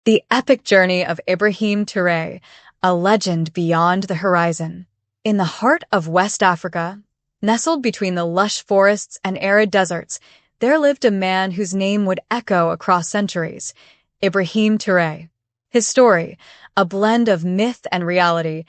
The epic journey of Ibrahim Touré, a legend beyond the horizon. In the heart of West Africa, nestled between the lush forests and arid deserts, there lived a man whose name would echo across centuries, Ibrahim Touré. His story, a blend of myth and reality,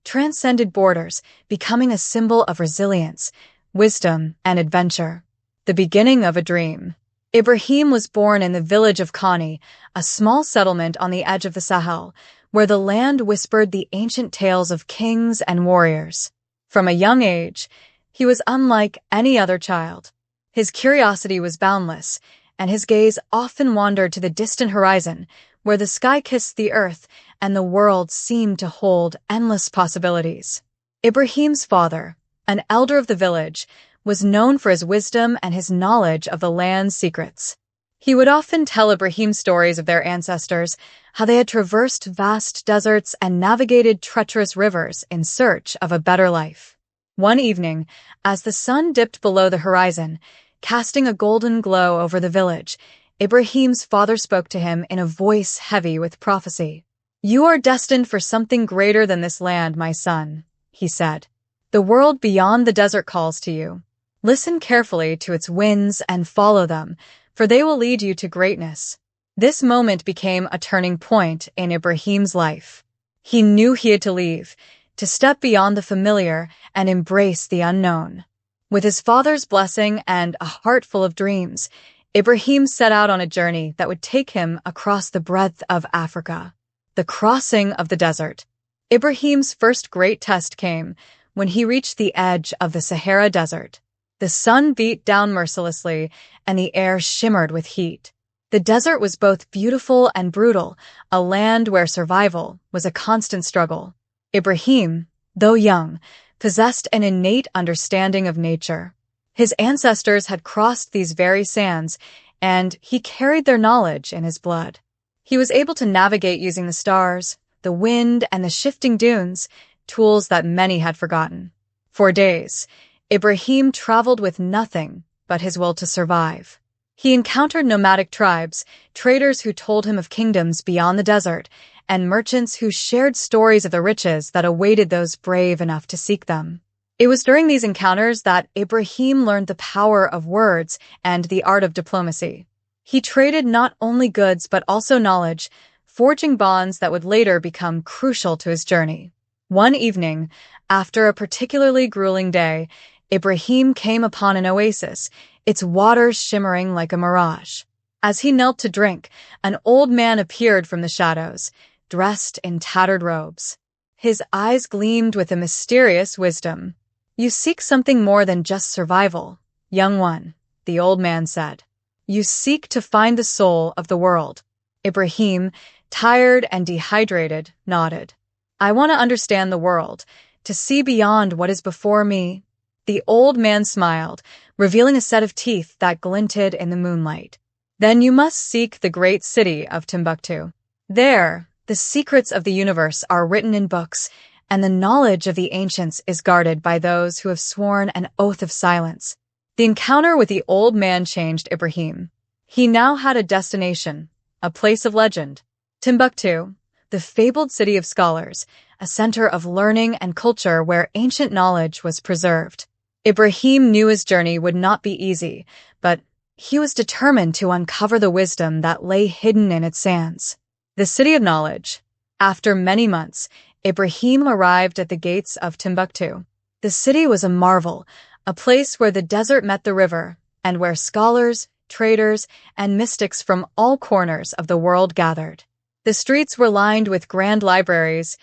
transcended borders, becoming a symbol of resilience, wisdom, and adventure. The beginning of a dream. Ibrahim was born in the village of Kani, a small settlement on the edge of the Sahel, where the land whispered the ancient tales of kings and warriors. From a young age, he was unlike any other child. His curiosity was boundless, and his gaze often wandered to the distant horizon, where the sky kissed the earth and the world seemed to hold endless possibilities. Ibrahim's father, an elder of the village, was known for his wisdom and his knowledge of the land's secrets. He would often tell Ibrahim stories of their ancestors, how they had traversed vast deserts and navigated treacherous rivers in search of a better life. One evening, as the sun dipped below the horizon, casting a golden glow over the village, Ibrahim's father spoke to him in a voice heavy with prophecy. "You are destined for something greater than this land, my son," he said. "The world beyond the desert calls to you. Listen carefully to its winds and follow them, for they will lead you to greatness." This moment became a turning point in Ibrahim's life. He knew he had to leave, to step beyond the familiar and embrace the unknown. With his father's blessing and a heart full of dreams, Ibrahim set out on a journey that would take him across the breadth of Africa. The crossing of the desert. Ibrahim's first great test came when he reached the edge of the Sahara Desert. The sun beat down mercilessly, and the air shimmered with heat. The desert was both beautiful and brutal, a land where survival was a constant struggle. Ibrahim, though young, possessed an innate understanding of nature. His ancestors had crossed these very sands, and he carried their knowledge in his blood. He was able to navigate using the stars, the wind, and the shifting dunes, tools that many had forgotten. For days, Ibrahim traveled with nothing but his will to survive. He encountered nomadic tribes, traders who told him of kingdoms beyond the desert, and merchants who shared stories of the riches that awaited those brave enough to seek them. It was during these encounters that Ibrahim learned the power of words and the art of diplomacy. He traded not only goods but also knowledge, forging bonds that would later become crucial to his journey. One evening, after a particularly grueling day, Ibrahim came upon an oasis, its waters shimmering like a mirage. As he knelt to drink, an old man appeared from the shadows, dressed in tattered robes. His eyes gleamed with a mysterious wisdom. "You seek something more than just survival, young one," the old man said. "You seek to find the soul of the world." Ibrahim, tired and dehydrated, nodded. "I want to understand the world, to see beyond what is before me." The old man smiled, revealing a set of teeth that glinted in the moonlight. "Then you must seek the great city of Timbuktu. There, the secrets of the universe are written in books, and the knowledge of the ancients is guarded by those who have sworn an oath of silence." The encounter with the old man changed Ibrahim. He now had a destination, a place of legend. Timbuktu, the fabled city of scholars, a center of learning and culture where ancient knowledge was preserved. Ibrahim knew his journey would not be easy, but he was determined to uncover the wisdom that lay hidden in its sands. The city of knowledge. After many months, Ibrahim arrived at the gates of Timbuktu. The city was a marvel, a place where the desert met the river, and where scholars, traders, and mystics from all corners of the world gathered. The streets were lined with grand libraries,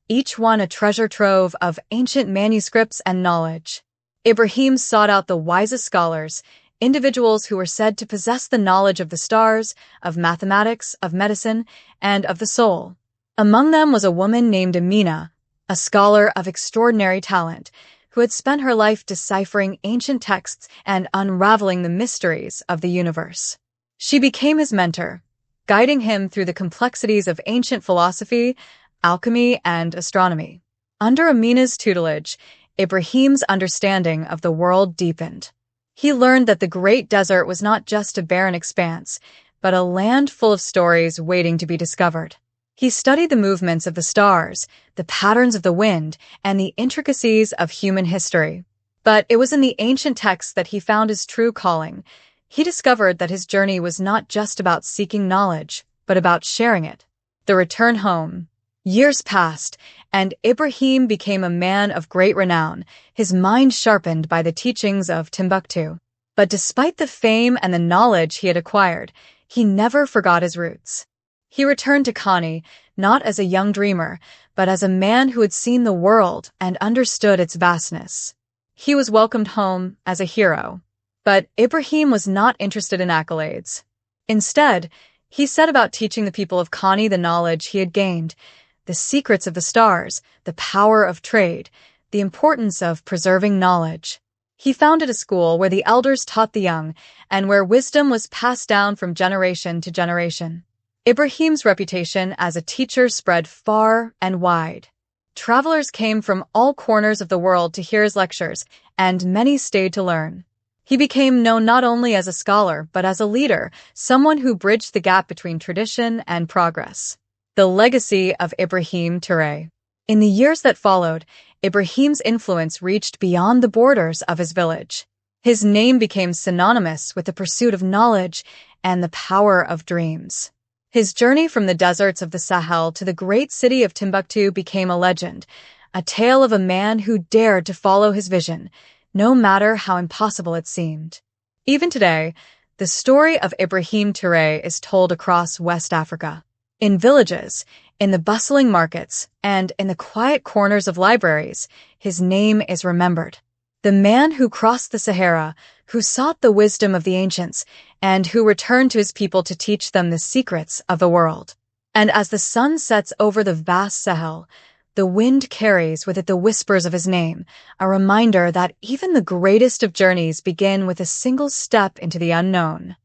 each one a treasure trove of ancient manuscripts and knowledge. Ibrahim sought out the wisest scholars, individuals who were said to possess the knowledge of the stars, of mathematics, of medicine, and of the soul. Among them was a woman named Amina, a scholar of extraordinary talent, who had spent her life deciphering ancient texts and unraveling the mysteries of the universe. She became his mentor, guiding him through the complexities of ancient philosophy, alchemy, and astronomy. Under Amina's tutelage, Ibrahim's understanding of the world deepened. He learned that the Great Desert was not just a barren expanse, but a land full of stories waiting to be discovered. He studied the movements of the stars, the patterns of the wind, and the intricacies of human history. But it was in the ancient texts that he found his true calling. He discovered that his journey was not just about seeking knowledge, but about sharing it. The return home. Years passed, and Ibrahim became a man of great renown, his mind sharpened by the teachings of Timbuktu. But despite the fame and the knowledge he had acquired, he never forgot his roots. He returned to Kani, not as a young dreamer, but as a man who had seen the world and understood its vastness. He was welcomed home as a hero. But Ibrahim was not interested in accolades. Instead, he set about teaching the people of Kani the knowledge he had gained, the secrets of the stars, the power of trade, the importance of preserving knowledge. He founded a school where the elders taught the young, and where wisdom was passed down from generation to generation. Ibrahim's reputation as a teacher spread far and wide. Travelers came from all corners of the world to hear his lectures, and many stayed to learn. He became known not only as a scholar, but as a leader, someone who bridged the gap between tradition and progress. The legacy of Ibrahim Touré. In the years that followed, Ibrahim's influence reached beyond the borders of his village. His name became synonymous with the pursuit of knowledge and the power of dreams. His journey from the deserts of the Sahel to the great city of Timbuktu became a legend, a tale of a man who dared to follow his vision, no matter how impossible it seemed. Even today, the story of Ibrahim Touré is told across West Africa. In villages, in the bustling markets, and in the quiet corners of libraries, his name is remembered. The man who crossed the Sahara, who sought the wisdom of the ancients, and who returned to his people to teach them the secrets of the world. And as the sun sets over the vast Sahel, the wind carries with it the whispers of his name, a reminder that even the greatest of journeys begin with a single step into the unknown.